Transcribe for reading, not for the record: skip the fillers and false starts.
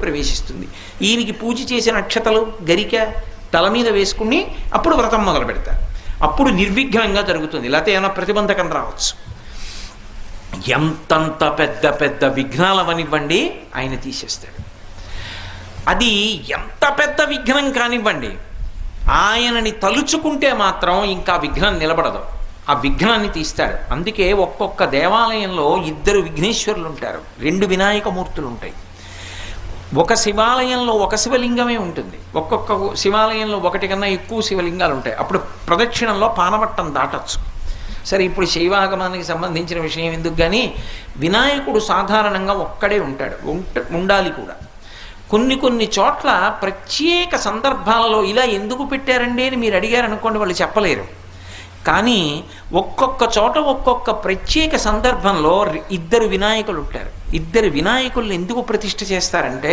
ప్రవేశిస్తుంది. ఈయనకి పూజ చేసిన అక్షతలు గరిక తల మీద వేసుకుని అప్పుడు వ్రతం మొదలు పెడతారు. అప్పుడు నిర్విఘ్నంగా జరుగుతుంది. లేకపోతే ఏమైనా ప్రతిబంధకం రావచ్చు. ఎంతంత పెద్ద పెద్ద విఘ్నాలవనివ్వండి ఆయన తీసేస్తాడు. అది ఎంత పెద్ద విఘ్నం కానివ్వండి, ఆయనని తలుచుకుంటే మాత్రం ఇంకా విఘ్నం నిలబడదు. ఆ విఘ్నాన్ని తీస్తాడు. అందుకే ఒక్కొక్క దేవాలయంలో 2 విఘ్నేశ్వరులు ఉంటారు, 2 వినాయకమూర్తులు ఉంటాయి. ఒక శివాలయంలో ఒక శివలింగమే ఉంటుంది, ఒక్కొక్క శివాలయంలో 1 కన్నా ఎక్కువ శివలింగాలు ఉంటాయి. అప్పుడు ప్రదక్షిణంలో పానవట్టం దాటచ్చు. సరే, ఇప్పుడు శైవాగమానికి సంబంధించిన విషయం ఎందుకు, కానీ వినాయకుడు సాధారణంగా ఒక్కడే ఉంటాడు, ఉండాలి కూడా. కొన్ని చోట్ల ప్రత్యేక సందర్భాలలో ఇలా ఎందుకు పెట్టారండి అని మీరు అడిగారు అనుకోండి, వాళ్ళు చెప్పలేరు. కానీ ఒక్కొక్క చోట ఒక్కొక్క ప్రత్యేక సందర్భంలో 2 వినాయకులు ఉంటారు. 2 వినాయకుల్ని ఎందుకు ప్రతిష్ఠ చేస్తారంటే